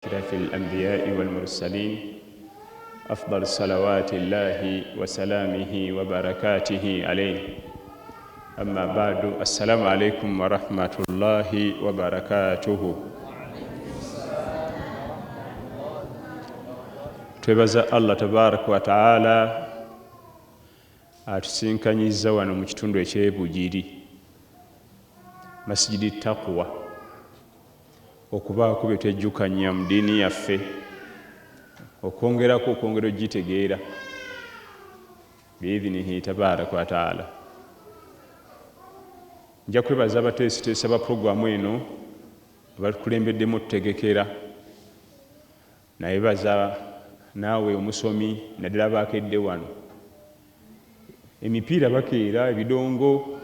أشرف الأنبياء والمرسلين أفضل صلوات الله وسلامه وبركاته عليه. أما بعد، السلام عليكم ورحمة الله وبركاته. twebaza Allah tabaraka wa taala atusinkanyiza wano mu kitundu eky'ebugiri masjidi taqwa okubaako bye twejjukanya mu ddiini yaffe, okwongera ogitegeera biidhinihi tabaraka wa taala. Nja kwebaza abateesiteesi ba puroguramu eno abakulembeddemu otutegekera, nayebaza naawe omusomi naddala baakedde wano. Emipiira bakeera ebidongo,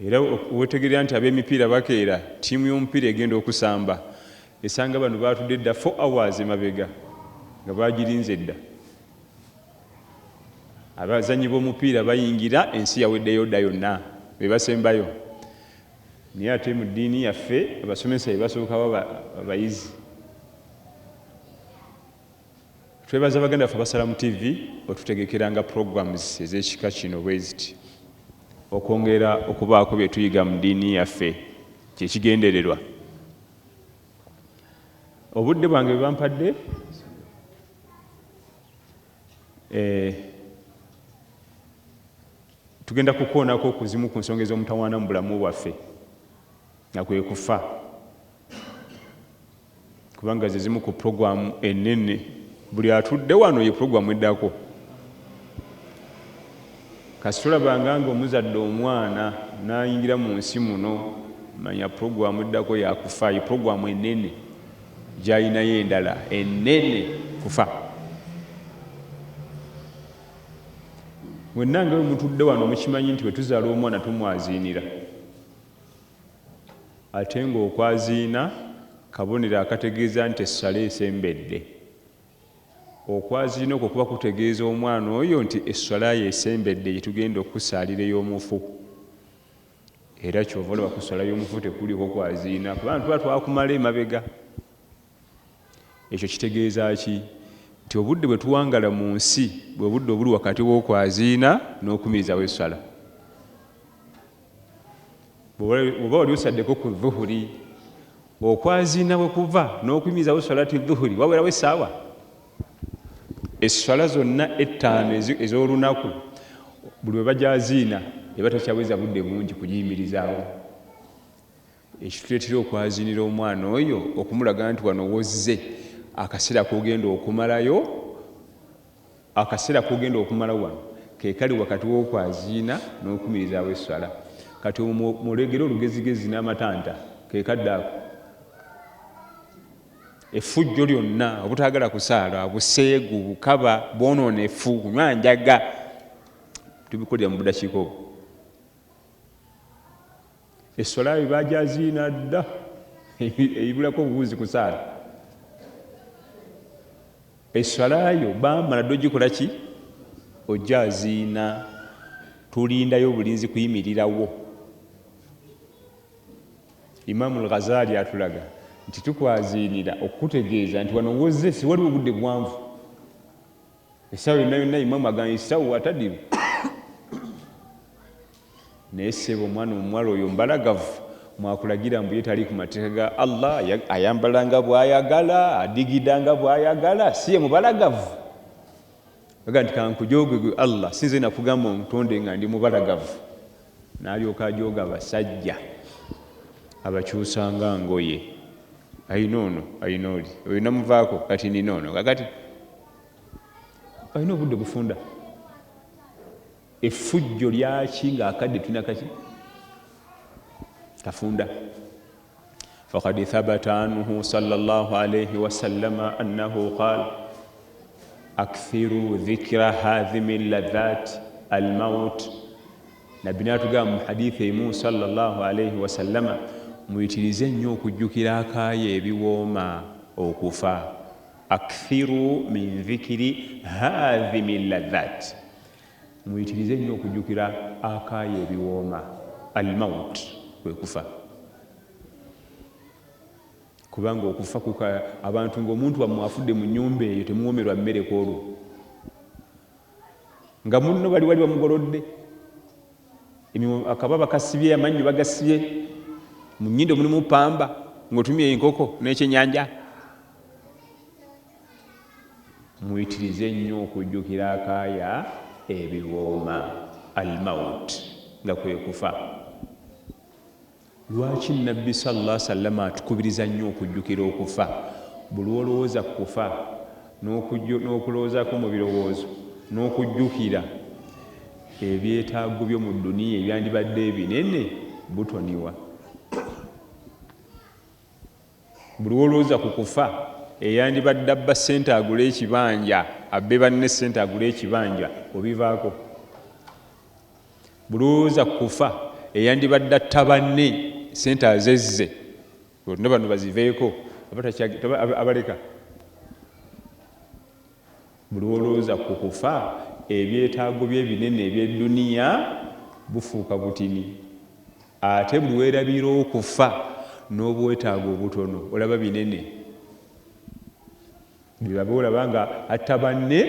era wetegerera nti ab'emipiira bakeera, ttiimu y'omupiira egenda okusamba esanga bano baatudde dda 4 hours emabega nga bagirinze dda. Abazanyi b'omupiira bayingira, ensi yaweddeyo dda yonna, be basembayo. Naye ate mu ddiini yaffe abasomesa be basookawo abayizi. Twebaza baganda baffe abasalamu TV otutegekeranga programs ez'ekika kino bwe ziti, okwongera okubaako bye tuyiga mu ddiini yaffe kyekigendererwa. Obudde bwange bwe bampadde tugenda kukoonako okuzimu ku nsonga ez'omutawaana mu bulamu bwaffe, nga kwe kufa, kubanga ze zimu ku puroguramu ennene. Buli atudde wano ye puroguramu eddako. Kasi tolabanga ng'omuzadde omwana n'ayingira mu nsi muno, manya puroguramu eddako yakufa, ye puroguramu ennene gy'ayinayo endala ennene, kufa. Mwenna nga bwe mutudde wano mukimanyi nti bwe tuzaala omwana tumwaziinira, ate ng'okwaziina kabonero akategeeza nti essala esembedde. Okwaziina okwo kuba kutegeeza omwana oyo nti essala ye esembedde, ye tugenda okusaalira ey'omufu. Era kyova olaba ku ssala y'omufu tekuliko kwaziina, kubanga tuba twakumala emabega. Ekyo kitegeeza ki? Nti obudde bwe tuwangala mu nsi bwe budde obuli wakati w'okwaziina n'okumirizawo essala. Bw'oba wali osaddeko ku dhuhuri, okwaziina bwe kuva n'okumirizawo essala ti dhuhuri, wawerawo essaawa. Essala zonna 5 ez'olunaku buli bwe bajaziina eba takyaweza budde bungi kugiyimirizaawo. Ekituleetera okwaziinira omwana oyo okumulaga nti wano wozze, akaseera k'ogenda okumalayo, akaseera k'ogenda okumala wano ke kali wakati w'okwaziina n'okumirizaawo essala. Kati mulegera olugezigezi n'amatanta ke kadde ako. Effujjo lyonna, obutaagala kusaala, buseegu, bukaba, bwonoonefu, kunywa njaga, tubikolera mu budakiika obwo. Essala yo bajaziina dda, eyibulako obubuuzi kusaala. Essala yo bamala dda ogikola ki? Ojaziina. Tulindayo obulinzi kuyimirirawo. Imaamu al-Ghazali atulaga nti tukwaziinira okutegeeza nti wano wozze si waliwo budde bwanvu. Essaawa yonna yonna Imaamu agamba essaawa atadiru. Naye ssebo omwana omuwala oyo mbalagavu, mwakulagira mbu ye tali ku mateeka ga Allah, ayambalanga bw'ayagala, adigidanga bw'ayagala, si ye mubalagavu. Aga nti kankujooge gwe Allah, sinze nakugamba omutonde nga ndi mubalagavu. N'alyoka ajooga abasajja abakyusanga ngoye. Ayinoono, ayinooli, oyo namuvaako kati ninoono. Kakati ayina obudde bufunda. Effujjo lyaki ng'akadde tulina kaki? Kafunda. Faqad thabata anhu sallallahu alayhi wa sallama annahu qala akthiru dhikra hadhimi ladhat almaut. Nabbi n'atugamba mu hadithi emu sallallahu alayhi wa sallama, muyitirize nnyo okujjukira akaayo ebiwooma okufa. Akthiru min dhikri hadhimi ladhat, muyitirize nnyo okujjukira akaayo ebiwooma, almaut kwe kufa. kubanga okufa abantu ng'omuntu wammwe afudde mu nnyumba eyo temuwomerwa mmere kwolwo nga munno bali wali bamugolodde akababa kasibye amannyo bagasibye mu nnyindo mulimu pamba ng'otumye enkoko n'ekyenyanja. Muyitirize nnyo okujjukira akaaya ebiwooma almaut nga kwe kufa. Lwaki Nabbi sallallahu alaihi wasallam atukubiriza nnyo okujjukira okufa? Buli olowooza ku kufa n'okulowoozaako mu birowoozo n'okujjukira ebyetaago byo mu dduniya ebyandibadde ebinene butoniwa. Buli olowooza ku kufa eyandibadde abba ssente agula ekibanja abbe banne ssente agula ekibanja obivaako. Buli olowooza ku kufa eyandibadde atta banne ssente azezze bonna bano baziveeko abaleka. Buli olowooza ku kufa ebyetaago by'ebinene eby'edduniya bufuuka butini, ate buli weerabira okufa n'obwetaago obutono olaba binene. Bw'olaba olaba nga atta banne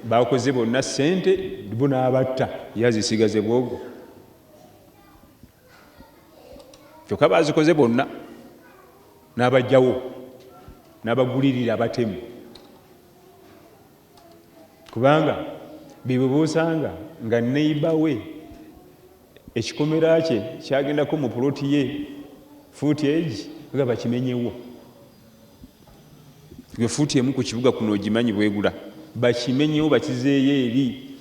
bakoze bonna ssente bo n'abatta yazisigaze bwogo kyokka bazikoze bonna n'abajjawo n'abagulirira abatemu, kubanga bwe boosanga nga neiba we ekikomera kye kyagendako mu puloti ye fuuti egi nga bakimenyewo. Gwe fuuti emu ku kibuga kuno ogimanyi bwegula, bakimenyewo bakizeeyo eri,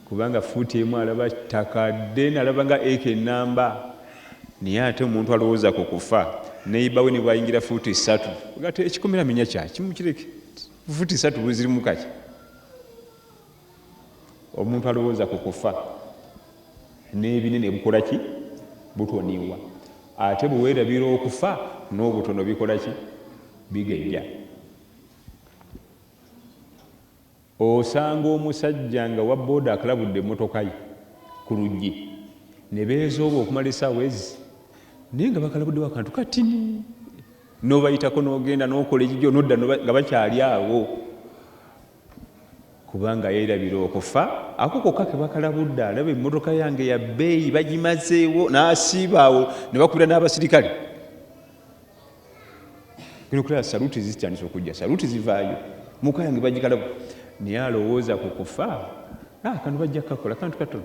kubanga fuuti emu alaba takadde nalaba nga eka enamba. Naye ate omuntu alowooza ku kufa neiba we ne bwayingira fuuti 3 gate ekikomera menya kyaki mukireke fuuti 3 bwe ziri mukaki. Omuntu alowooza ku kufa n'ebinene bukola ki butoniwa, ate bwe weerabira okufa n'obutono bikola ki bigejja. Osanga omusajja nga wa booda akalabudde emmotoka ye ku luggi ne beezooba okumala essaawa ezi naye nga bakalabuddewo akantu katini, n'obayitako n'ogenda n'okola ekijjo n'odda nga bakyali awo, kubanga yeerabira okufa. Ako kokka ke bakalabudde alaba emmotoka yange ya bbeeyi bagimazeewo n'asiiba awo ne bakubira n'abasirikale. Gino kulaba saluuti zitandise okujja, saluuti zivaayo, muka yange bagikalabu. Naye alowooza ku kufa kano bajja kukakola kantu katono.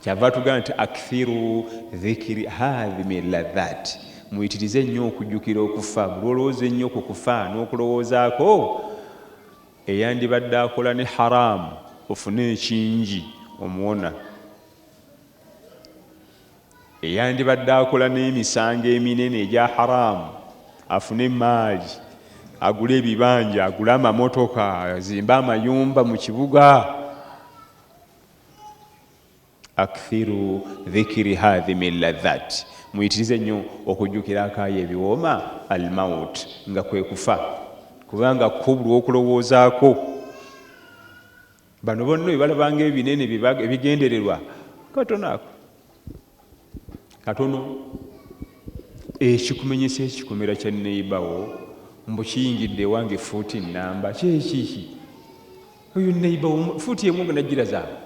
Kyava tugamba nti akthiru dhikiri hadhimi ladhaati, muyitirize nnyo okujjukira okufa. Buli olowooza ennyo ku kufa n'okulowoozaako eyandibadde akola ne haramu ofune ekingi omuwona, eyandibadde akola n'emisango eminene egya haramu afune maali, agule ebibanja, agule amamotoka, azimbe amayumba mu kibuga. Akthiru dhikiri hadhimi ladhaati, muyitirize nnyo okujjukira akaaya ebiwooma almaut nga kwe kufa, kubanga kubulwa okulowoozaako. Bano bonna bebalabanga ebinene ebigendererwa katono ako katono. Ekikumenyesa ekikomera kya neibawo mbu kiyingidde ewange fuuti nnamba kyekiki oyo neibawo fuuti emu nga nagira zaabwe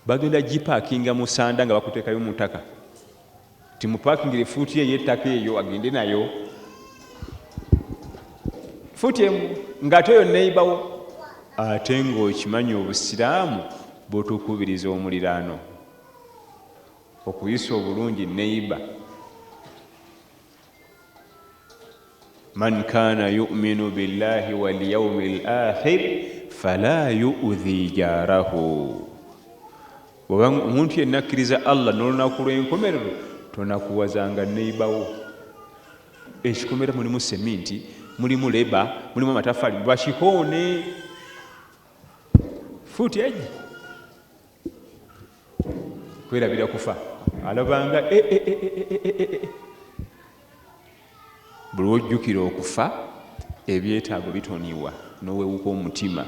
bagenda gipaakinga mu sanda nga bakuteekayo mu ttaka timupaakingire fuuti eyo ettaka eyo agende nayo fuuti emu ng'ate oyo neibawo. Ate ng'okimanyi obusiraamu butukubiriza omuliraano okuyisa obulungi neiba. Man kana yu'minu billahi wal yawmil akhir fala yu'dhi jarahu. Omuntu yenna akkiriza Allah n'olunaku lw'enkomerero tonakuwazanga neibawo. Ekikomera mulimu seminti, mulimu leba, mulimu amatafali, bakikoone fuuti egi kwerabira kufa alabanga buli ojjukira okufa ebyetaago bitoniwa n'owewuka omutima.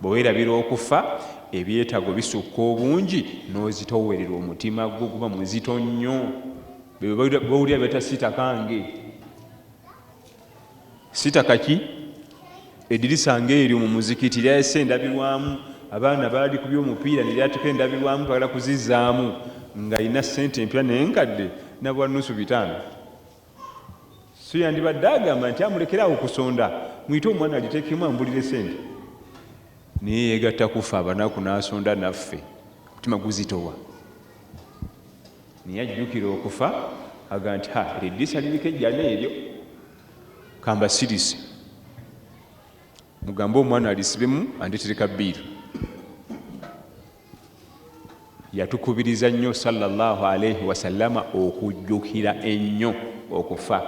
Bwe weerabira okufa ebyetaago bisukka obungi n'ozitowerera omutima gwo guba muzito nnyo. bawulira beta sita kange sita kaki edirisa ng'eryo mu muzikiti lyayise endabirwamu abaana baali ku by'omupiira ne lyateka endabirwamu bagala kuzizzaamu ng'alina ssente empya naye nkadde nabwa nusu 5 so yandibadde agamba nti amulekeraawo kusonda mwite omwana agiteekemu ambulire ssente naye yeegatta kufa abanaku n'asonda naffe mutima guzitowa naye ajjukira okufa aga nti eddisa liriko ejjana eryo kamba sirise mugambe omwana alisibemu andetereka bbiiru yatukubiriza nnyo sallallahu alaihi wasallama okujjukira ennyo okufa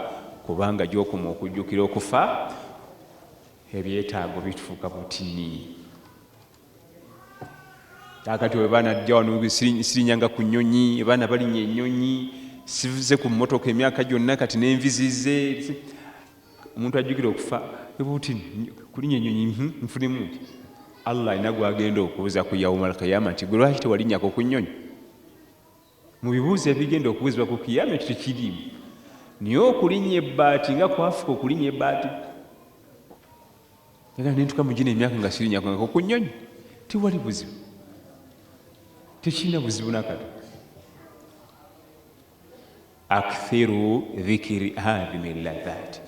kubanga gyokuma okujjukira okufa ebyetaago bitufuuka butini akati we baana ajja wano sirinyanga ku nnyonyi abaana balinnya ennyonyi sivuze ku mmotoka emyaka gyonna kati n'envizize omuntu ajjukira okufa ebutini kulinya ennyonyi nfunemu nti Allah alina gwagenda okubuuza ku yawma al-qiyama nti gwe lwaki tewalinnyako ku nnyonyi mu bibuuzo ebigenda okubuuzibwa ku kiyama ekyo tekirimu naye okulinnya ebbaati nga kwafuka okulinnya ebbaati era nentuka mu gino emyaka nga sirinyako ku nnyonyi tiwali buzibu tekirina buzibu nakati akthiru dhikiri hadhihi ladhaati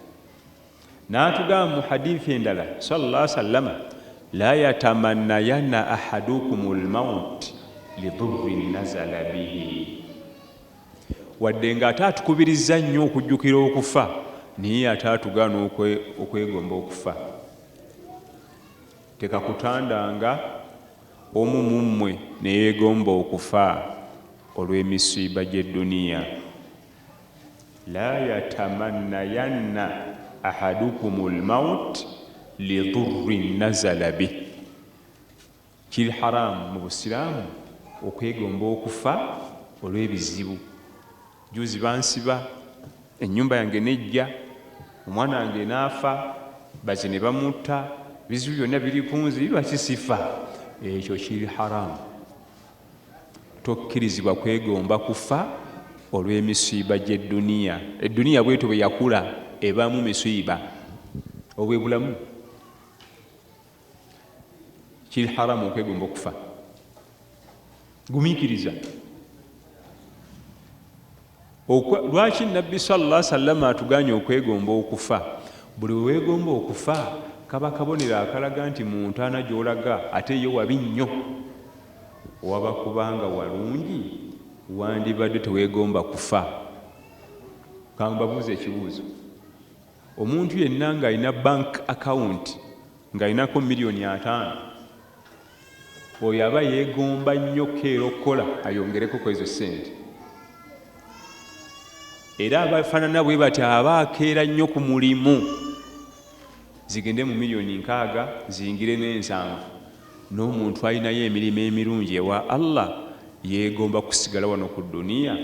n'atugamba mu hadithi endala sallallahu alaihi wasallama la yatamannayanna ahadukum almaut lidhurrin nazala bihi wadde nga ate atukubiriza nnyo okujjukira okufa naye ate atugaana okwegomba okufa tekakutandanga omu mummwe neyeegomba okufa olw'emisiiba gy'edduniya la yatamannayanna ahadukum almaut lidhurrin nazala bih kiri haramu mu busiraamu okwegomba okufa olw'ebizibu juzi bansiba ennyumba yange nejja omwana wange n'afa baze ne bamutta bizibu byonna biri kunzi lwaki sifa ekyo kiri haramu tokkirizibwa kwegomba kufa olw'emisiiba gy'edduniya edduniya bweto bwe yakula ebamu misiiba obwe bulamu kiri haramu okwegomba okufa gumiikiriza lwaki nabbi sallallahu alaihi wasallam atuganye okwegomba okufa buli weegomba okufa kaba kabonero akalaga nti mu ntaana gy'olaga ate yo wabi nnyo waba kubanga walungi wandibadde teweegomba kufa kambabuuza ekibuuzo omuntu yenna ng'alina bank account ng'alinako $5,000,000 oyo aba yeegomba nnyo keera okukola ayongereko ku ezo ssente era abafaanana bwe bati aba akeera nnyo ku mulimu zigende mu $6,000,000 ziyingire n'7 n'omuntu alinayo emirimu emirungi ewa Allah yeegomba kusigala wano ku dduniya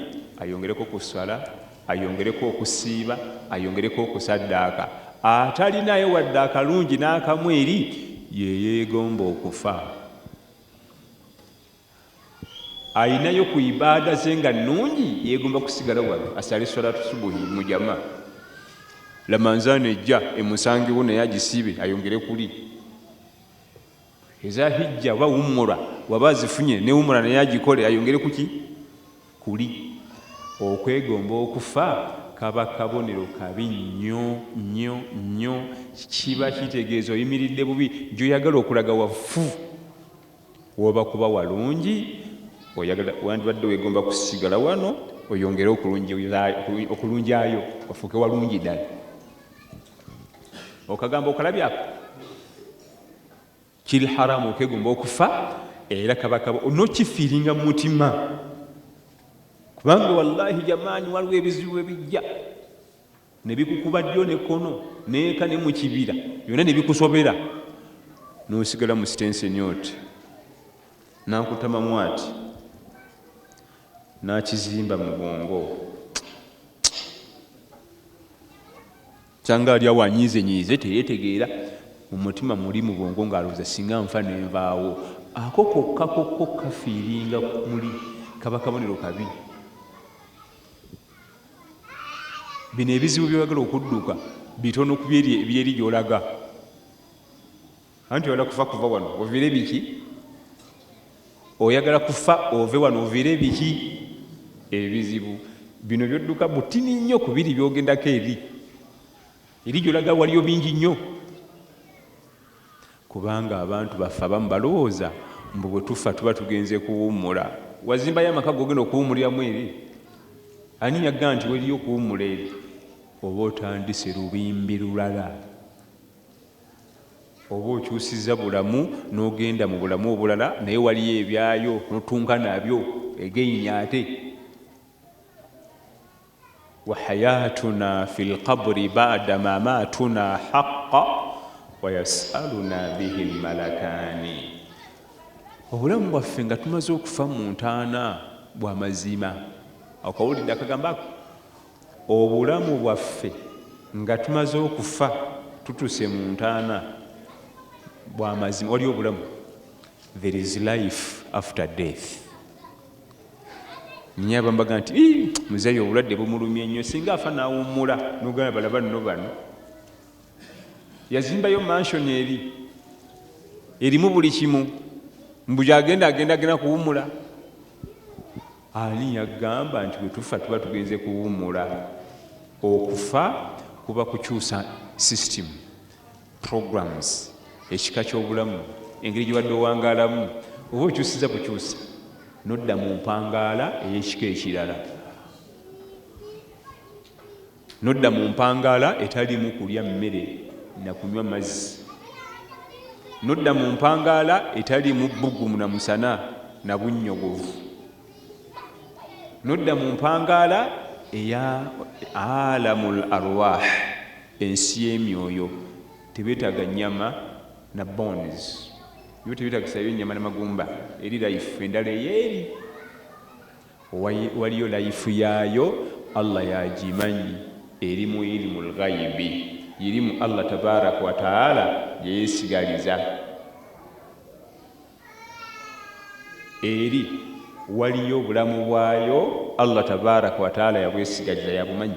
ayongereko ku swala ayongereko okusiiba ayongereko okusaddaaka atalinayo wadde akalungi n'akamu eri yeyeegomba okufa ayinayo ku ibaada ze nga nnungi yeegomba kusigala wano asali salatu subuhi mu jamaa lamanzaano ejja emusangewo naye agisiibe ayongere kuli eza hijja oba wumura waba azifunye ne wumura naye agikole ayongere kuki kuli okwegomba okufa kaba kabonero kabi nnyo nnyo nnyo kiba kitegeeza oyimiridde bubi gy'oyagala okulaga wafu woba kuba walungi wandibadde weegomba kusigala wano oyongere okulunjayo ofuuke walungi ddala okagamba okalabyako kiri haramu okwegomba okufa era kabakaba onokifiiringa mu mutima kubanga wallahi jamaani waliwo ebizibu ebijja ne bikukuba ddyo nekkono neeka ne mu kibira byonna ne bikusobera n'osigala mu sitenseni oti nankutamamu ati nakizimba mu bwongo kyanga ali awanyiizenyiize teyetegeera mu mutima muli mu bwongo ng'alowooza singa nfa nenvaawo ako kokka kafiiringa muli kaba kabonero kabi bino ebizibu byewagala okudduka bitono ku byeri gyolaga. Anti oyagala kufa kuva wano ovire biki? Oyagala kufa ove wano ovire biki? Ebizibu bino byodduka butini nnyo ku biri byogendako eri gyolaga waliyo bingi nnyo, kubanga abantu baffe abamu balowooza mbu bwe tufa tuba tugenze kuwummula. Wazimbayo amaka gogenda okuwummuliramu eri? Ani yagamba nti weriyo okuwummula eri? Oba otandise lubimbi lulala, oba okyusiza bulamu n'ogenda mu bulamu obulala, naye waliyo ebyayo notunka nabyo egenya ate. Wa hayatuna fil qabri ba'da ma matuna haqqa wa yasaluna bihi almalakani. Obulamu bwaffe nga tumaze okufa mu ntaana bwa mazima. Akawulidde akagambako? Obulamu bwaffe nga tumaze okufa tutuse mu ntaana bwa mazima. Waliyo obulamu. There is life after death. Niye abambaga nti muzeeyi obulwadde bumulumye nnyo, singa afa n'awummula n'ogamba balaba nno bano. Yazimbayo mansion erimu buli kimu, mbu agenda kuwummula. Ani yagamba nti bwe tufa tuba tugenze kuwummula? Okufa kuba kukyusa system, programs, ekika ky'obulamu, engeri gye wadde owangaalamu. Oba okyusiza bukyusa nodda mu mpangaala ey'ekika ekirala, nodda mu mpangaala etalimu kulya mmere na kunywa mazzi, nodda mu mpangaala etalimu bbugumu na musana na bunnyogovu, nodda mu mpangaala eya alamul arwah, ensi y'emyoyo. Tebeetaaga nnyama na bones, yo tebeetagisayo ennyama n'amagumba. Eri life endala eyeeri, waliyo life yaayo Allah yagimanyi, eri mu ilmul ghaibi, irimu Allah tabaraka wa taala yeyesigaliza. Eri waliyo obulamu bwayo Allah tabaraka wa taala yabwesigaliza, yabumanyi.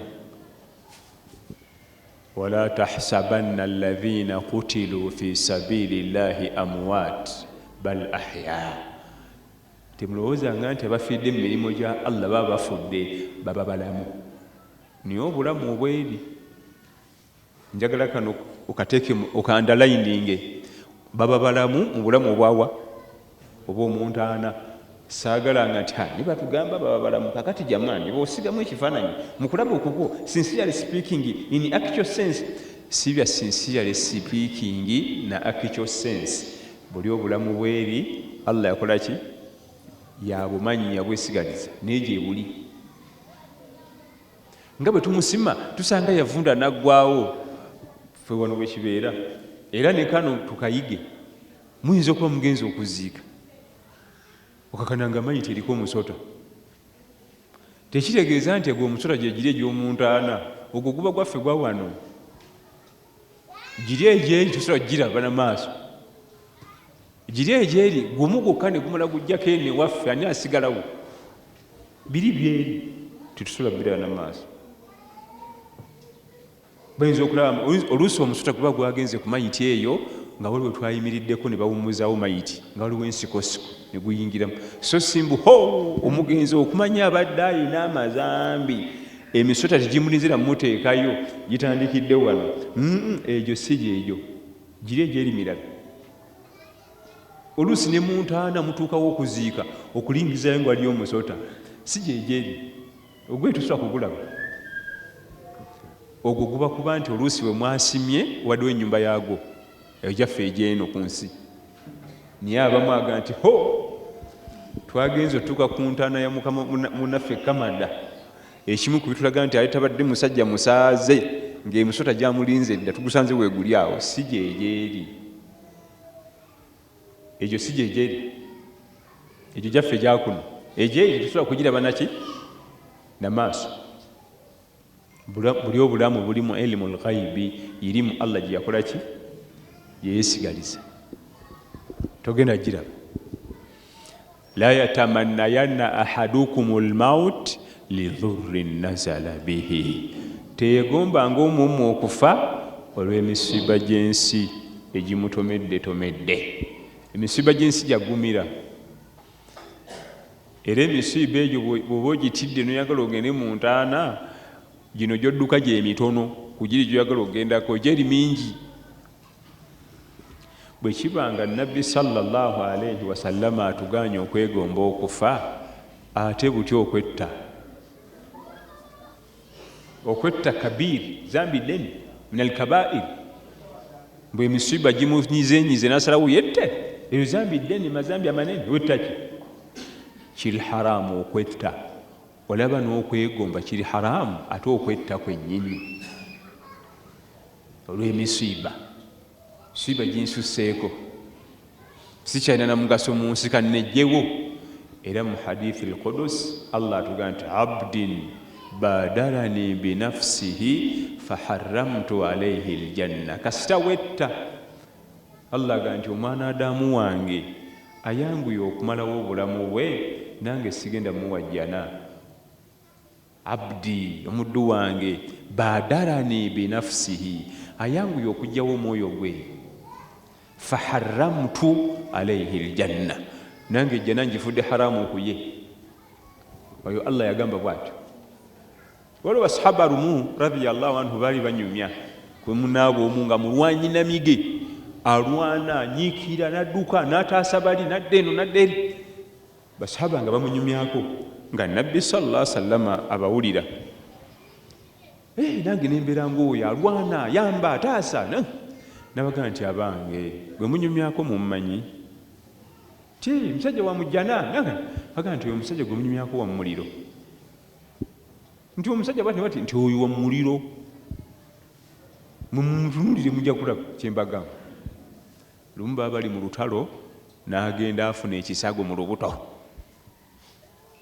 Wala tahsabanna alladhina qutilu fi sabilillahi amwat bal ahya. Temulowoozanga nti abafiidde mu mirimu gya Allah baba bafudde, baba balamu. Niye obulamu obweri. Njagala kano okateeke okandalayininge, baba balamu mu bulamu obwawa oba omuntaana. Saagalanga nti ne batugamba baba balamu, kakati jamani bw'osigamu ekifaananyi mu kulaba okukwo, sincerely speaking in actual sense, si bya sincerely speaking na actual sense. Buli obulamu bweri Allah yakola ki? Yabumanyi, yabwesigaliza, naye gye buli. Nga bwe tumusima tusanga yavunda naggwaawo, ffe wano bwe kibeera. Era ne kano tukayige. Muyinza okuba mugenzi okuziika okakananga mayiti eriko omusota, tekitegeeza nti egwo omusota gye giri egy'omuntaana. Ogwo guba gwaffe gwa wano, giri egyeri tusobola giraba n'amaaso, giri egyeri gumu gwokka ne gumala gujjako eno ewaffe, ani asigalawo? Biri byeri tetusobola biraba n'amaaso. Bayinza okulaba oluusi omusota guba gwagenze ku mayiti eyo, nga waliwo twayimiriddeko ne bawummuzaawo mayiti, nga waliwo ensikosiko ne guyingiramu. So simbu omugenzi okumanya abadde ayina amazambi, emisota tegimulizira mumuteekayo, gitandikidde wano. Egyo si gyegyo, giri egyeri mirala. Oluusi ne mu ntaana mutuukawo okuziika, okulingizayo nga waliyo omusota, si gyegyeri. Ogwe tusobola kugulaba. Ogwo guba kuba nti oluusi we mwasimye waddewo ennyumba yaagwo egyaffe egy'eno ku nsi. Niye abamu aga nti twagenze otuuka ku ntaana ya mukama munaffe Kamada, ekimu ku bitulaga nti ali tabadde musajja musaaze ng'emisota gyamulinze dda, tugusanze weeguli awo. Si gyegyeri, egyo si gyegyeri, egyo gyaffe gyakuno. Egyeri tusobola kugiraba naki? Namaaso. Buli obulamu bulimu ilmul ghaibi, irimu Allah gye yakola ki? Yeyesigaliza. Togenda giraba. La yatamannayanna ahadukumul maut lidhurrin nazala bihi. teyegombanga omwomu okufa olw'emisiiba gy'ensi egimutomedde. Emisiiba gy'ensi gyagumira, era emisiiba egyo bw'oba ogitidde noyagala ogende mu ntaana, gino gy'odduka gy'emitono kugiri gyoyagala ogendako gyeri mingi. Bwe kibanga Nabbi sallallahu alayhi wasallama atuganya okwegomba okufa, ate butya okwetta kabiri zambi nnene min alkabair, bwe emisiiba gimunyizenyize nasalawo yette, eyo zambi ddene, mazambi amanene, wettaki kiri haramu okwetta. Olaba n'okwegomba kiri haramu, ate okwetta kwennyini olw'emisiiba. Misiiba ginsusseeko, sikyalina na mugaso mu nsi kannejjewo. Era mu hadithi al-Qudus Allah atugamba nti abdin badarani binafsihi faharramtu alayhi aljanna, kasita wetta. Allah agamba nti omwana Adamu wange ayanguye okumalawo obulamu bwe, nange sigenda muwajjana. Abdi, omuddu wange, badarani binafsihi, ayanguye okugyawo omwoyo gwe, faharramtu alayhi aljanna, nange ejjana ngifudde haramu okuye. Oyo Allah yagamba bwatyo. Waliwo basahaba lumu radiyallahu anhu baali banyumya kwe munaaba omu nga mulwanyi namige, alwana anyiikira nadduka n'ataasa bali nadda eno nadda eri. Basahaba nga bamunyumyako nga Nabbi sallallahu alaihi wasallam abawulira. Nange nembeera ng'oyo alwana yamba ataasa. Nabagamba nti abange gwe munyumyako mummanyi ti musajja wa mujjana. Agamba nti oyo omusajja gwe munyumyako wa muliro. Nti omusajja bati nti oyo wa muliro, mumutunulire mujja kulaba kyembagamba. Lumu baba bali mu lutalo, n'agenda afuna ekisago mu lubuto,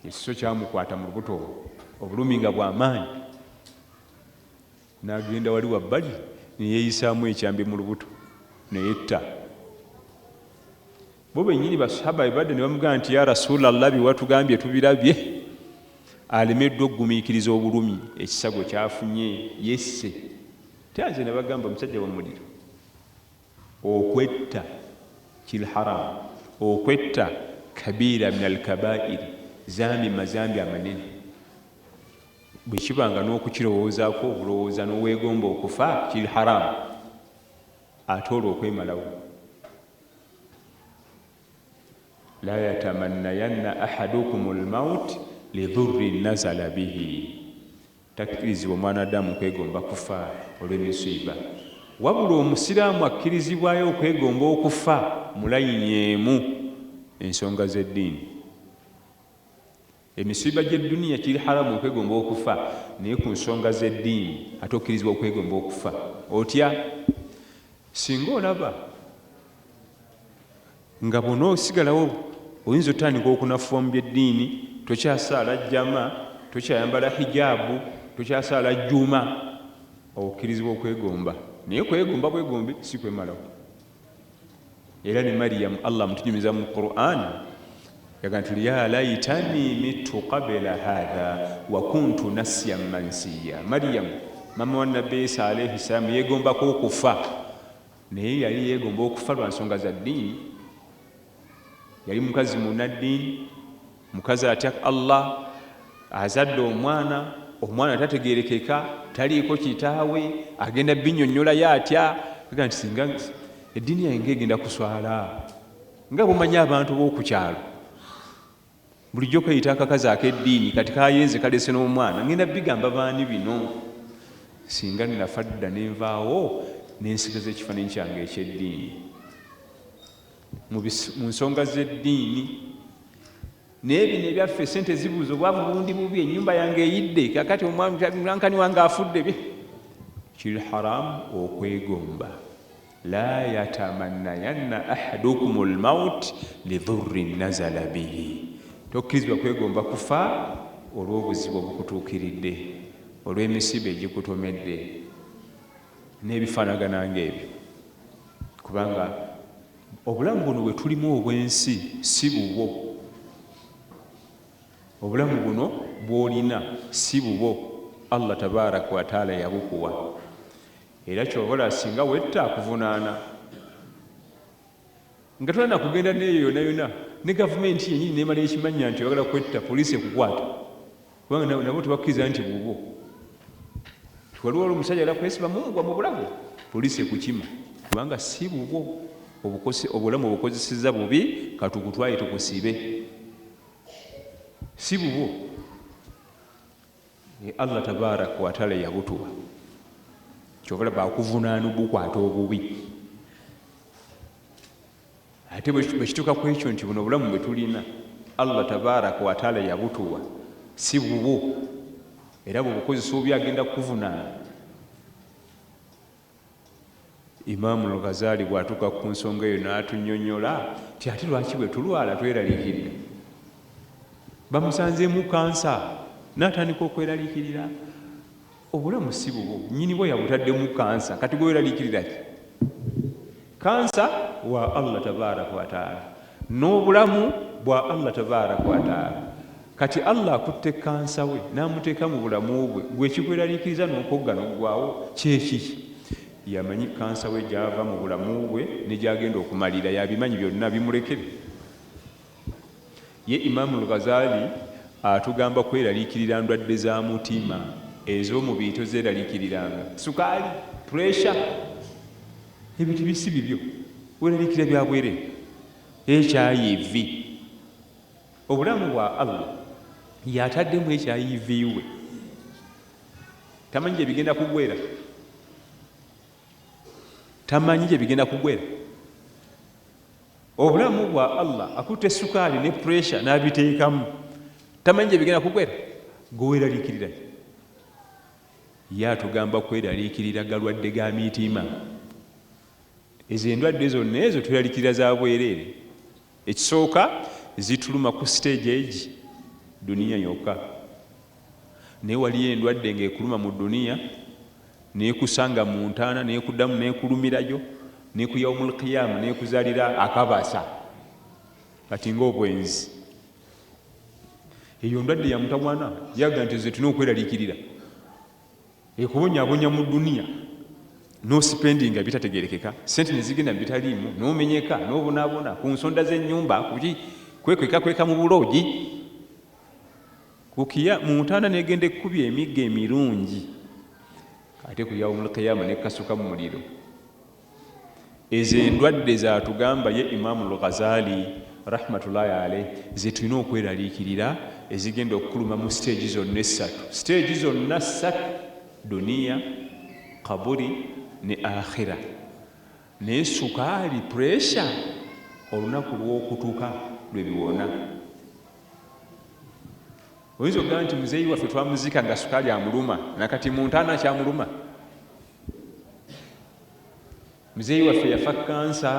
ekiso kyamukwata mu lubuto, obulumi nga bw'amaanyi. N'agenda wali wabbali neyeeyisaamu ekyambe mu lubuto neyetta. Bo bennyini basahaba badde ne bamugamba nti ya Rasulallah, biwatugambye tubirabye, alemeddwa okugumiikiriza obulumi, ekisago kyafunye yesse. Tyanze ne bagamba omusajja wa muliro. Okwetta kiri haramu, okwetta kabira min alkabairi, zambi mazambi amanene. Bwe kibanga n'okukirowoozaako obulowooza n'oweegomba okufa, kiri haramu, ate olwo okwemalawo. La yatamannayanna ahadukum almaut lidhurrin nazala bihi, takkirizibwa omwana Adamu okwegomba kufa olw'emisiiba. Wabula omusiraamu akkirizibwayo okwegomba okufa mu layini emu, ensonga z'eddiini. Emisiiba gy'edduniya kiri haramu okwegomba okufa, naye ku nsonga z'eddiini ate okkirizibwa okwegomba okufa. Otya? Singa olaba nga bw'onoosigalawo oyinza otandika okunafuwa mu by'eddiini, tokyasaala jjama, tokyayambala hijaabu, tokyasaala jjuma, okkirizibwa okwegomba. Naye kwegomba bwegombe si kwemalawo. Era ne Mariyamu Allah mutunyumiza mu Qur'an yagamba nti ya laitani mitu qabla hadha wa kuntu nasyan mansiya. Mariyamu mama wa Nabbi Isa alayhi salam yegombako okufa, naye yali yegomba okufa lwa nsonga za ddiini. Yali mukazi munaddiini, mukazi atya Allah, azadde omwana, omwana tategerekeka, taliiko kitaawe, agenda binnyonnyola atya. Agamba nti singa eddiini yange egenda kuswala, nga bumanyi abantu b'oku kyalo bulijjo kayita akakazi ak'eddiini, kati kayenze kalese n'omwana, ngenda bigamba baani bino? Singa nnafa dda nenvaawo nensigaza ekifaananyi kyange eky'eddiini. Mu nsonga z'eddiini naye bino ebyaffe esente zibuuza, obwavu bundi bubi, ennyumba yange eyidde, kakati omwankani wange afudde, bye kiri haramu okwegomba. La yatamannayanna ahadukum almaut lidhurrin nazala bihi, tokkirizibwa kwegomba kufa olw'obuzibu obukutuukiridde, olw'emisiiba egikutomedde n'ebifaanagana ng'ebyo. Kubanga obulamu buno bwe tulimu obw'ensi si bubwo, obulamu buno bw'olina si bubwo. Allah tabaraka wa taala yabukuwa era kyobola singa wetta akuvunaana nga tolina kugenda neyo yona yona ne gavumenti yenyini nemala ekimanya nti oyagala kwetta poliisi ekukwata kubanga nabo tebakkiriza nti bubwo waliwo omusajja ala kwesiba mungwa mu bulamu poliisi ekukima kubanga si bubwo obulamu obukozeseza bubi katukutwaye tukusibe si bubwo Allah tabaraka wa taala yabutuwa kyovala bakuvunaana obukwata obubi ate bwekituuka ku ekyo nti buno obulamu bwe tulina Allah tabaraka wa taala yabutuwa si bubwo era bwebukozesa obi agenda kukuvunaana. Imaamu Al-Ghazali bwatuuka ku nsonga eyo n'atunnyonnyola ti ate lwaki bwe tulwala tweraliikirira bamusanzeemu kansa n'atandika okweraliikirira. Obulamu si bubwo nnyini bwe yabutaddemu kansa kati gwe weraliikirira ki? Kansa wa Allah tabaraka wa taala n'obulamu bwa Allah tabaraka wa taala. Kati Allah akutte kansa we n'amuteeka mu bulamu bwe gwe kikweraliikiriza n'okogga n'oggwaawo kyeki? Yamanyi kansa we gyava mu bulamu bwe ne gyagenda okumalira yabimanyi byonna bimulekere. Ye Imaamu Al-Ghazali atugamba kweraliikirira ndwadde za mutima ez'omubiri tozeraliikiriranga, sukaali, puresha, ebintu bisi bibyo weraliikirira bya bwereere. HIV obulamu bwa Allah yataddemu HIV we tamanyi gye bigenda kugwera, tamanyi gye bigenda kugwera. Obulamu bwa Allah akutte sukaali ne puresha n'abiteekamu tamanyi gye bigenda kugwera, gweweraliikirira. Ye atugamba kweraliikirira galwadde ga mitima. Ezo endwadde zonna ezo tweraliikirira za bwereere. Ekisooka zituluma ku stage egi duniya yokka, naye waliyo endwadde ng'ekuluma mu duniya neekusanga mu ntaana neekuddamu neekulumirayo neeku yaumul qiyama neekuzaalira akabasa kati ng'obwenzi. Eyo ndwadde ya mutawana yaga nti ze tulina okweraliikirira ekubonyaabonya mu duniya n'osipendinga bitategerekeka, sente ne zigenda mu bitaliimu, n'omenyeka n'obonaabona ku nsonda z'ennyumba, kuki kwekweka mu buloogi, kukiya mu ntaana n'egenda ekkubya emigga emirungi, ate ku yaumul qiyama n'ekasuka mu muliro. Ezo endwadde zaatugamba ye Imaamu Al-Ghazali rahmatullahi alayhi ze tulina okweraliikirira ezigenda okukuluma mu siteegi zonna essatu. Siteegi zonna ssatu: duniya, kaburi ne akhira. Naye sukaali, puresha, olunaku lw'okutuuka lwe biwona. Oyinza okugamba nti muzeeyi waffe twamuzika nga sukaali amuluma, nakati mu ntaana kyamuluma. Muzeeyi waffe yafa kansa,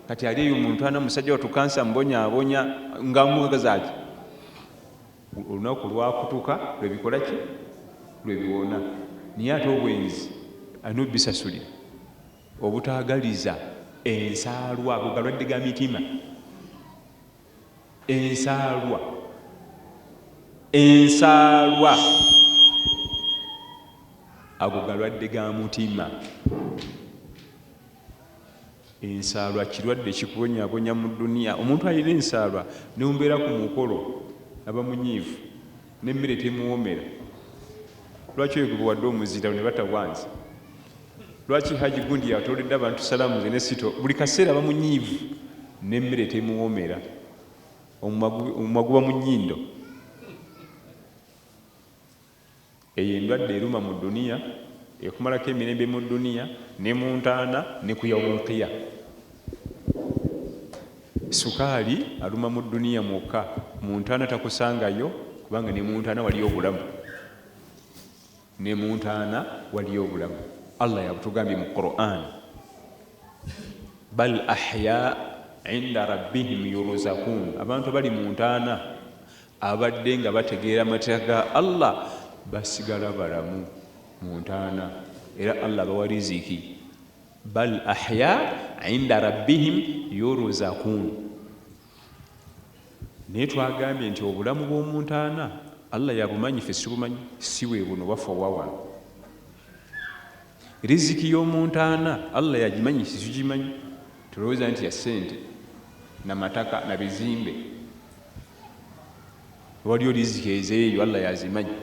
kati ali eyo mu ntaana musajja watu kansa mbonyaabonya nga mugazaaki. Olunaku lwakutuuka lwe bikola ki? Lwe biwona. Naye ate obwenzi alina obbisasulira, obutaagaliza, ensaalwa, ago galwadde ga mitima. Ensaalwa, ensaalwa, ago galwadde ga mutima. Ensaalwa kirwadde kikubonyaabonya mu duniya. Omuntu alina ensaalwa nembeera ku mukolo aba munyiivu n'emmere temuwoomera. Lwaki oyo gwe wadde omuzira ne batawanze? Lwaki Haji gundi yatoledde abantu salaamu ze ne sito buli kaseera aba munyiivu n'emmere temuwoomera, omumwa guba mu nnyindo? Eyo endwadde eruma mu duniya, ekumalako emirembe mu duniya ne mu ntaana ne ku yaumul qiyama. Sukaali aluma mu duniya mwokka, mu ntaana takusangayo kubanga ne mu ntaana waliyo obulamu, ne mu ntaana waliyo obulamu. Allah yabutugambye mu Qur'an, bal ahya inda rabbihim yurzaqun. Abantu bali mu ntaana abadde nga bategeera amateeka ga Allah basigala balamu mu ntaana, era Allah bawa riziki. Bal ahya inda rabbihim yurzaqun. Naye twagambye nti obulamu bw'omu ntaana Allah yabumanyi ffe sibumanyi si bwe buno bafa wawano riziki y'omuntu ana Allah yagimanyi situgimanyi tulowooza nti ya ssente namataka na bizimbe waliyo riziki ezeeyo Allah yazimanyi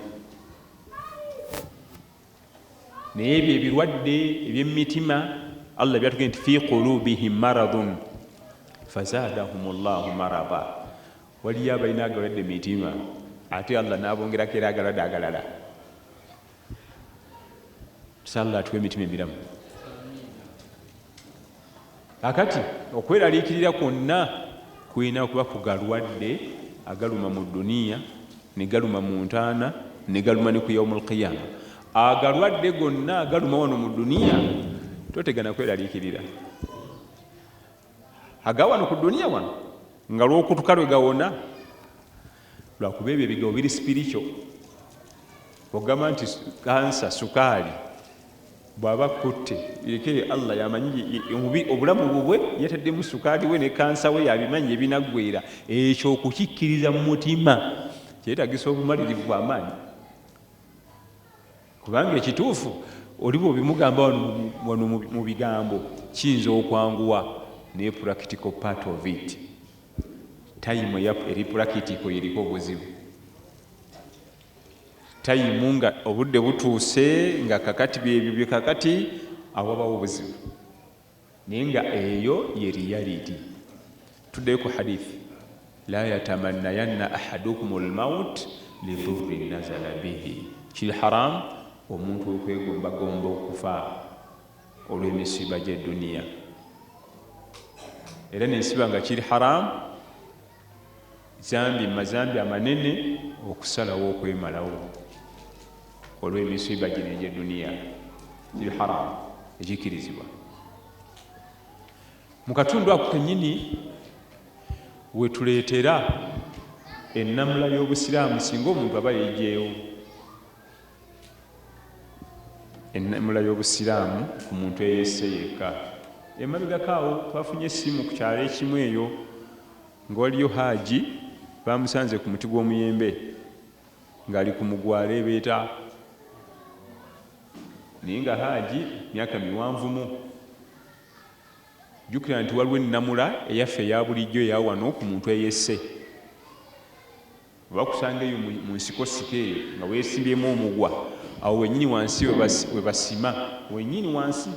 naye ebyo ebirwadde eby'emitima Allah byatugenda nti fi qulubihim maradun fazadahum llahu marada waliyo abalina agalwadde mitima ate Allah n'abongerako era agalwadde agalala Allah atuwa emitima emiramu akati okweraliikirira kwonna kulina kuba kugalwadde agaluma mu duniya ne galuma mu ntaana ne galuma ne ku yaumul qiyama agalwadde gonna agaluma wano mu duniya totegana kweraliikirira agawano ku duniya wano nga lw'okutuka lwe gawona lwakuba ebyo ebigabo biri spiritual ogamba nti kansa sukaali bw'aba kutte ekere Allah yamanyi obulamu bubwe yataddemu sukaali we ne kansa we yabimanyi ebinaggwera ekyo okukikkiriza mu mutima kyetagisa obumalirivu bw'amaanyi kubanga ekituufu oliba obimugamba wano mu bigambo kiyinza okwanguwa naye practical part of it time eri practical yeriko obuzibu tayimu nga obudde butuuse nga kakati byebyo byekakati awabawo obuzibu naye nga eyo ye reality tuddeyo ku hadithi la yatamannayanna ahadukum almaut lidurrin nazala bihi kiri haramu omuntu okwegombagomba okufa olw'emisiba gy'edduniya era nensiba nga kiri haramu mazambi amanene okusalawo okwemalawo olw'emisiba gino egy'edduniya kiri haramu ekikirizibwa mu katundu ako kennyini wetuleetera ennamula y'obusiraamu singa omuntu aba yeegyeewo ennamula y'obusiraamu ku muntu eyeesse yekka emabegako awo twafunye essimu ku kyalo ekimu eyo nga waliyo haaji bamusanze ku muti gw'omuyembe ng'ali ku mugwala ebeeta naye nga haaji myaka miwanvumu jjukira nti waliwo ennamula eyaffe eya bulijjo eya wano ku muntu eyesse bakusanga eyo mu nsikosiko eyo nga weesimbyemu omugwa awo wennyini wansi we basima wennyini wansi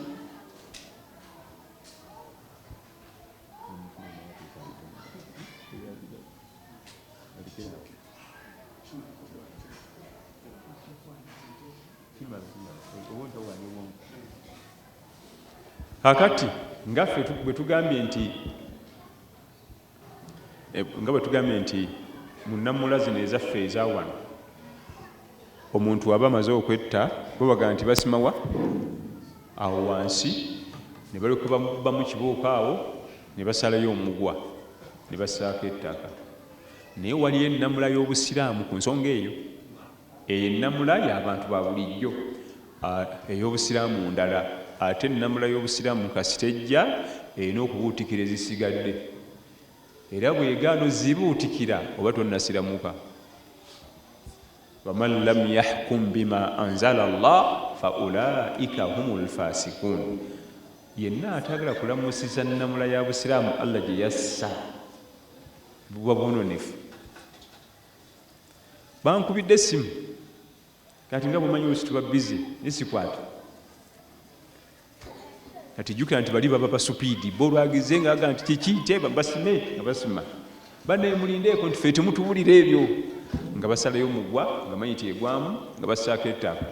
kakati ngaffe bwe tugambye nti mu nnamula zino ezaffe eza wano omuntu aba amaze okwetta bo bagamba nti basimawa awo wansi ne balyoka bamu kibooko awo ne basalayo omugwa ne bassaako ettaka naye waliyo ennamula y'obusiraamu ku nsonga eyo ennamula y'abantu ba bulijjo ey'obusiraamu ndala ate ennamula y'obusiraamu kasitejja erina okubuutikira ezisigadde era bwegaano zibuutikira oba tonnasiramuka waman lam yahkum bima anzala Allah fa ulaika humul fasikun yenna atagala kulamusiza nnamula ya busiraamu Allah gye yassa buba bunonefu bankubidde essimu kati nga bumanyi olusi tuba bizi nesikwata kati jjukira nti bali baba basupiidi bolwagize nga aga nti kiki basime nga basima baneemulindeeko nti ffe temutuwulira ebyo nga basalayo omugwa nga manyi ti egwamu nga bassaako ettaka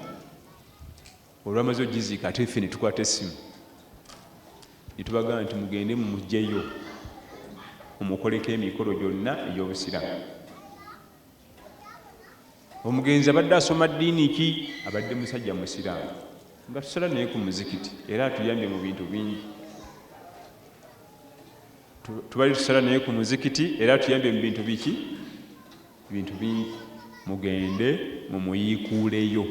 olwamaze ogiziika ate ffe ne tukwata essimu ne tubagamba nti mugende mumuggyeyo omukoleko emikolo gyonna egy'obusiraamu omugenzi abadde asoma ddiini ki abadde musajja musiraamu nga tusala naye ku muzikiti era atuyambye mu bintu bingi tubali tusala naye ku muzikiti era atuyambye mu bintu biki bintu bingi mugende mumuyiikuuleyo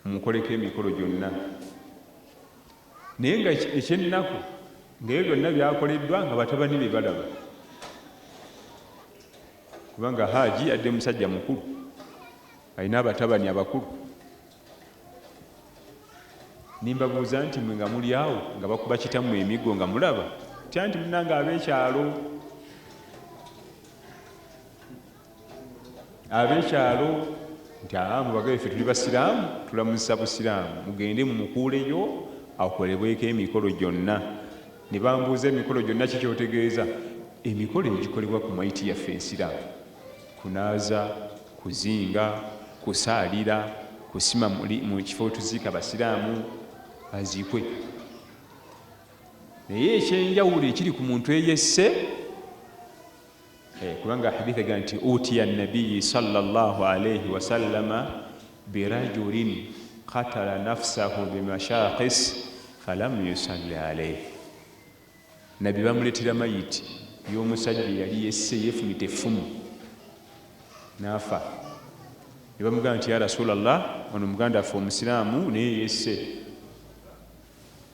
mumukoleko emikolo gyonna naye nga ekyennaku ngaebyo byonna byakoleddwa nga batabani be balaba kubanga haji adde musajja mukulu alina abatabani abakulu. Nimbabuuza nti mwe nga muli awo nga bakuba kitammwe emiggo nga mulaba tya nti munange ab'ekyalo nti mubagabe ffe tuli basiraamu tulamuzisa busiraamu mugende mumukuuleyo akolebweko emikolo gyonna. Ne bambuuza emikolo gyonna kikyotegeeza. Emikolo egikolebwa ku maiti yaffe ensiraamu: kunaaza, kuzinga, kusaalira, kusima mu kifo tuziika basiraamu aziikwe. Naye ekyenjawulo ekiri ku muntu eyesse, kubanga hadithi egaa nti utiya nabiyi sallallahu alayhi wasallama birajulin qatala nafsahu bimashaqis falam yusalli alayhi. Nabbi bamuleetera mayiti y'omusajja yali yesse yeefunite effumu n'afa. Ne bamugamba nti ya rasulallah, ono muganda waffe omusiraamu naye yesse.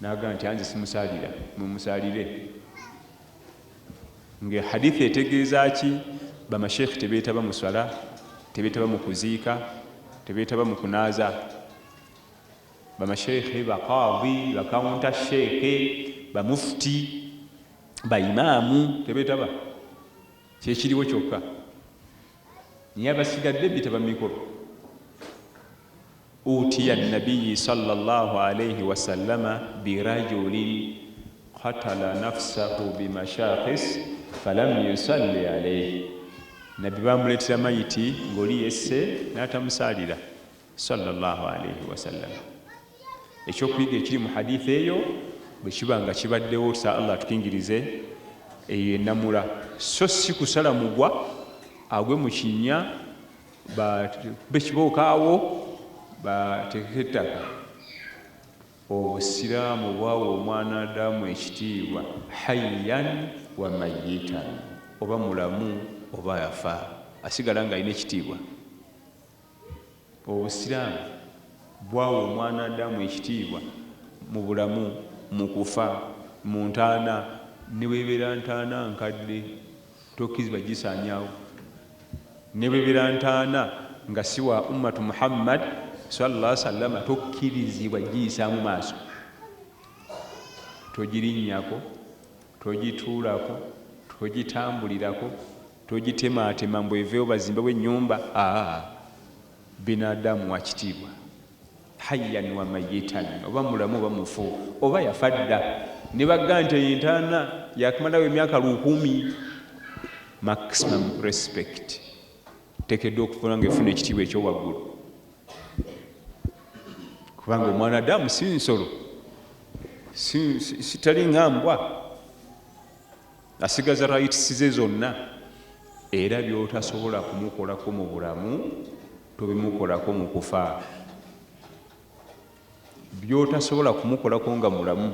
N'agamba nti anze simusaalira, mumusaalire. Nga hadithi etegeeza ki? Bamasheekhi tebeetaba mu swala, tebeetaba mu kuziika, tebeetaba mu kunaaza. Bamasheekhi, baqaadi, bakawunta sheeke, bamufti, baimaamu tebeetaba. Kyekiriwo kyokka. Naye abasigadde beetaba mikolo. utiya nabiyi sallallahu alayhi wasallama birajulin qatala nafsahu bimashaqis falam yusalli alayhi. Nabbi bamuleetera mayiti ng'oli yesse n'atamusaalira sallallahu alayhi wasallam. Ekyokuyiga ekiri mu hadithi eyo bwe kiba nga kibaddewo sa Allah tukingirize eyo enamula, so si kusala mugwa agwe mu kinnya bekibokaawo bateekeko ettaka. Obusiraamu bwawa omwana Adamu ekitiibwa hayyan wa mayitan, oba mulamu oba yafa asigala nga alina ekitiibwa. Obusiraamu bwawa omwana Adamu ekitiibwa mu bulamu, mu kufa, mu ntaana. Ne bwebeera ntaana nkadde tokkirizibwa gisaanyaawo. Ne bwebeera ntaana nga si wa ummatu Muhammad sallallahu alaihi wasallam tokkirizibwa giyisaamu maaso. Togirinnyako, togituulako, togitambulirako, togitemaatema mbu eveewo bazimbewo ennyumba. Binadamu wa kitiibwa, hayyan wa mayitan, oba mulamu oba mufu, oba yafa dda. Ne bagamba nti entaana yakumalawo emyaka 1000. Maximum respect tekeddwa okufuna ngaefuna ekitiibwa ekyowaggulu, kubanga omwana Adamu si nsolo, sitali ngambwa, asigaza rights ze zonna. Era byotasobola kumukolako mu bulamu tobimukolako mu kufa. Byotasobola kumukolako nga mulamu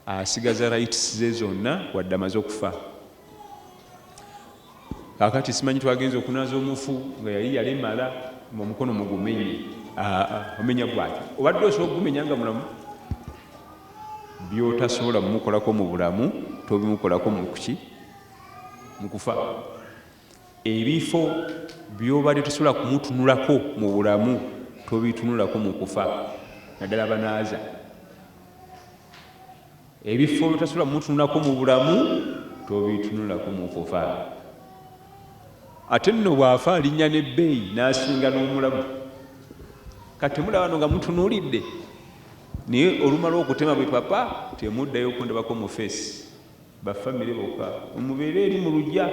asigaza rights ze zonna wadde amaze okufa. Kakati simanyi twagenza okunaaza omufu nga yali yalemala omukono mugumenye. Omenya bwaki obadde osobola okugumenya nga mulamu. Byotasobola mumukolako mu bulamu tobimukolako mu kuki? Mu kufa. Ebifo byobadde tosobola kumutunulako mu bulamu tobitunulako mu kufa, naddala banaaza. Ebifo byotasobola kumutunulako mu bulamu tobitunulako mu kufa. Ate nno bw'afa alinnya n'ebbeeyi n'asinga n'omulamu. Kati mulaba no nga mutunuulidde, naye olumala okutema bwe papa temuddayo okundabako mu feesi. Bafamire bokka mubeere eri mu lujja,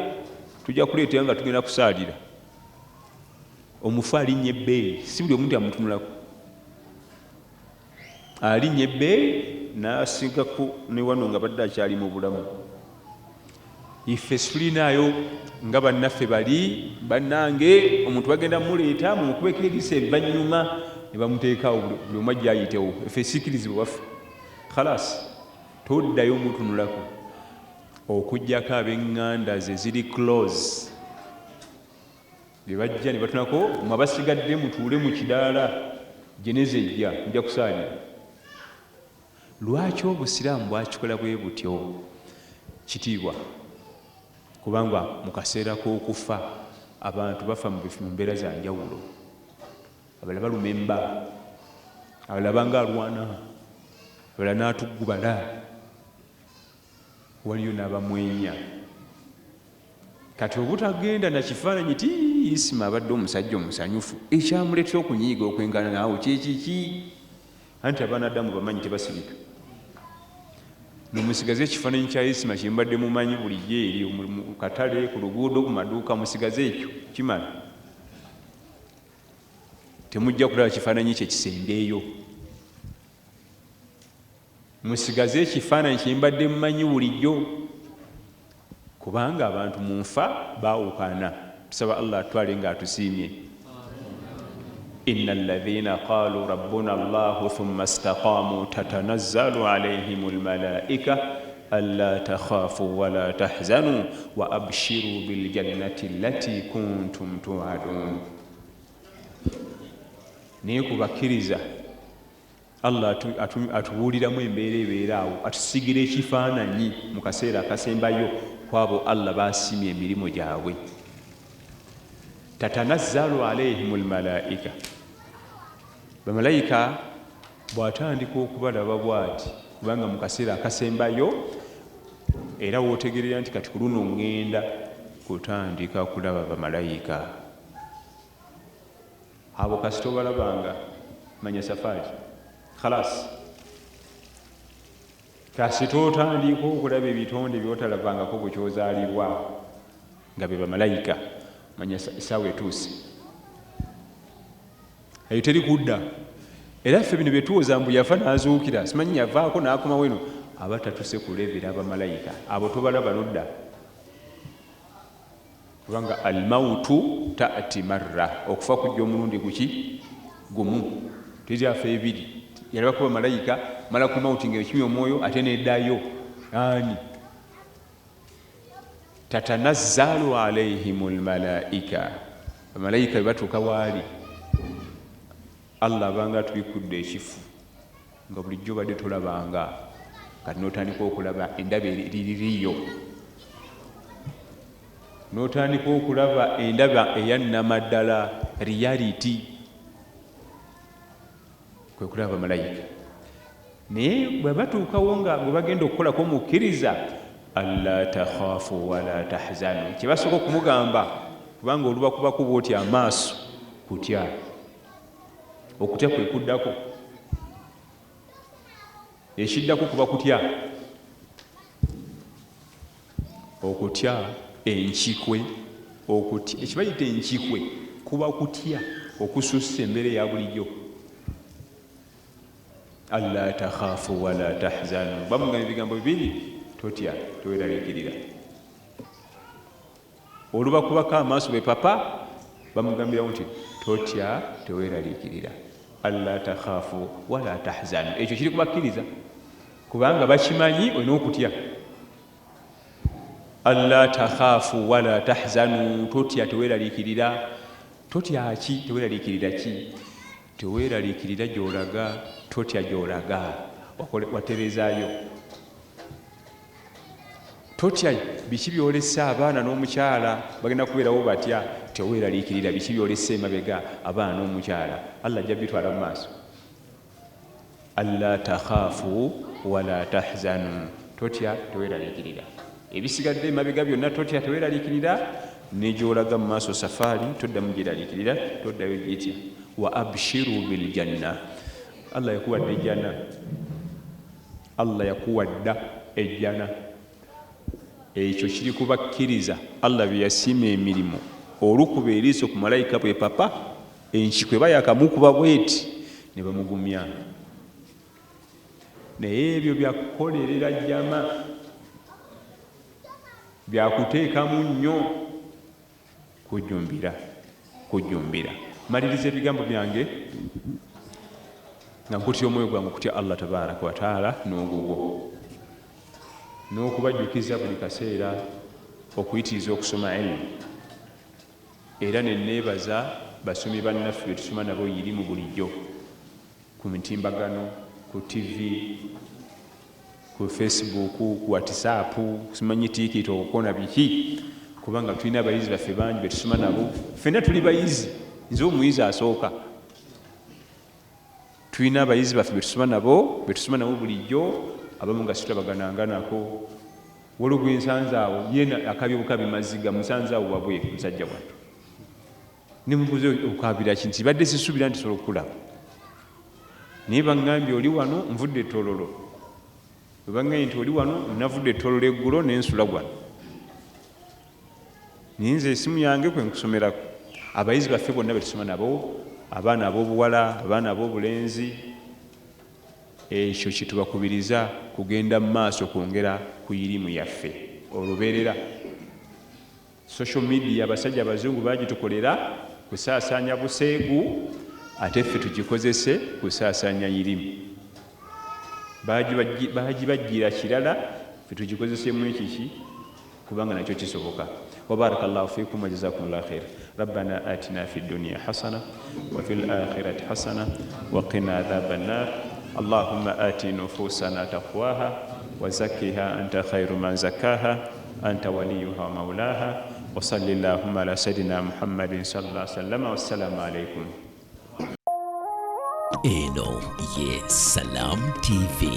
tujja kuleetera nga tugenda kusaalira. Omufu alinnya ebbeeyi, si buli omuntu amutunulako. Alinnya ebbeeyi n'asingako ne wano nga badde akyali mu bulamu. Iffe tulinayo nga bannaffe bali bannange, omuntu bagenda muleeta mumukubeko eriisa evannyuma ne bamuteekawo buli omu ajja ayitewo. Iffe sikirizibwa waffe, khalas toddayo mutunulako okuggyako ab'eŋŋanda ze ziri close be bajja ne batunako mwe abasigadde mutuule mu kidaala jeneza ejja nja kusaalira. Lwaki obusiraamu bwakikola bwe butyo? Kitiibwa. kubanga mu kaseera k'okufa abantu bafa mu mbeera za njawulo. Abalala balumemba, abalala banga alwana, abalala n'atuggubala, waliyo n'abamwenya. Kati obutagenda na kifaananyi ti Isima abadde omusajja omusanyufu, ekyamuleetera okunyiiga okwenkana naawe kyekiki? Anti abaana Adamu bamanyi tebasirika. Musigaze ekifaananyi kya Isima kye mbadde mumanyi bulijjo eri mu katale, ku luguudo, ku maduuka, musigaze ekyo kimala. Temujja kulaba kifaananyi kye kisembeeyo. Musigaze ekifaananyi kye mbadde mumanyi bulijjo, kubanga abantu mu nfa baawukana. Tusaba Allah atwale ng'atusiimye. Inna alladhina qalu rabbuna Allahu thumma istaqamu tatanazzalu alayhimul malaika alla takhafu wa la tahzanu wa abshiru bil jannati allati kuntum tu'adun. Naye kubakkiriza Allah atubuuliramu embeera ebeeraawo, atusigira ekifaananyi mu kaseera akasembayo kwabo Allah baasimye emirimu gyabwe. Tatanazzalu alayhimul malaika, bamalayika bw'atandika okubalaba bw'ati, kubanga mu kaseera akasembayo era wootegerera nti kati ku luno ŋŋenda kutandika kulaba bamalayika. Abo kasi tobalabanga, manya safaari khalas. Kasi totandika okulaba ebitonde byotalabangako bwe kyozaalibwa nga be bamalayika, manya essaawa etuuse. Eyo teri kudda. Era ffe bino bye tuwoza mbu yafa n'azuukira, simanyi yavaako n'akomawo eno, aba tatuse kulebera abamalayika. Abo tobalaba nodda. Kubanga almautu taati marra, okufa kujja omulundi guki? Gumu. Teryafa ebiri. Yalabako bamalayika, malakul mauti ng'ekimya omwoyo ate n'eddayo. Ani? Tatanazzalu alayhimul malaika. Bamalayika bwe batuuka waali, Allah abanga atubikudde ekifu nga bulijjo badde tolabanga, kati n'otandika okulaba endaba eririyo, n'otandika okulaba endaba eyannamaddala, reality, kwe kulaba bamalayika. Naye bwe batuukawo nga bwe bagenda okukolako mukkiriza, alla takhafu wala tahzanu, kye basooka okumugamba, kubanga oluba kubakuba oti amaaso, kutya. Okutya kwe kuddako, ekiddako kuba kutya. Okutya enkikwe, okutya ekibayita enkikwe kuba kutya okusussa embeera ya bulijjo. Alla takhafu wala tahzanu, bamugamba ebigambo bibiri, totya teweeraliikirira. Oluba kubako amaaso be papa, bamugambirawo nti totya teweeraliikirira. Alla takhafu wala tahzanu, ekyo kiri kubakkiriza kubanga bakimanyi olina okutya. Alla takhafu wala tahzanu, totya teweeraliikirira. Totya ki? Teweeraliikirira ki? Teweeraliikirira gy'olaga, totya gy'olaga, waterezaayo. Totya biki byolesa abaana n'omukyala bagenda kubeerawo batya, teweeraliikirira biki byolesa emabega abaana n'omukyala. Allah ajja bitwala mu maaso. Alla takhafu wala tahzanu, totya teweeraliikirira. Ebisigadde emabega byonna totya teweeraliikirira, ne gy'olaga mu maaso safaari toddamu gyeraliikirira, toddayo gyetya. Wa abshiru bil janna, Allah yakuwadde ejjana. Allah yakuwadda ejjana. Ekyo kiri kubakkiriza Allah bye yasiima emirimu. Olukuba eriiso ku malayika bwe papa, enkikwe bayakamukuba bweti ne bamugumya. Naye ebyo byakukolerera jjama, byakuteekamu nnyo, kujjumbira. Maliriza ebigambo byange nga nkutya omwoyo gwange okutya Allah tabaraka wa taala n'ogugwo, n'okubajjukiza buli kaseera okuyitiriza okusoma ilmu. Era ne neebaza basomi bannaffe be tusoma nabo irimu bulijjo ku mitimbagano, ku TV, ku Facebook, ku WhatsApp, simanyi tikiti okukona biki. kubanga tulina abayizi baffe bangi betusoma nabo, ffenna tuli bayizi, nze omuyizi asooka. Tulina abayizi baffe betusoma nabo bulijjo, abamu nga situbagananga nako. Waliwo gwe nsanze awo yena akabye bukabi maziga, musanze awo wabweru musajja wattu. Ne mubuuza okukabira ki nti badde sisuubira nti sobola okukulaba. Naye baŋŋambye oli wano nvudde Ttololo. Bwe baŋŋambye nti oli wano navudde Ttololo eggulo ne nsula wano. Naye nze essimu yange kwe nkusomerako. Abayizi baffe bonna betusoma nabo, abaana ab'obuwala, abaana ab'obulenzi, ekyo kitubakubiriza kugenda mu maaso kwongera ku irimu yaffe olubeerera. Social media abasajja abazungu bagitukolera kusaasaanya buseegu, ate ffe tugikozese kusaasaanya irimu. Bagibajjira kirala, ffe tugikozesemu ekiki kubanga nakyo kisoboka. وبارك الله فيكم وجزاكم الله خير. ربنا آتنا في الدنيا حسنة وفي الآخرة حسنة وقنا عذاب النار. اللهم آت نفوسنا تقواها وزكها أنت خير من زكاها أنت وليها ومولاها. وصل اللهم على سيدنا محمد صلى الله عليه وسلم والسلام عليكم. Eno ye Salam TV.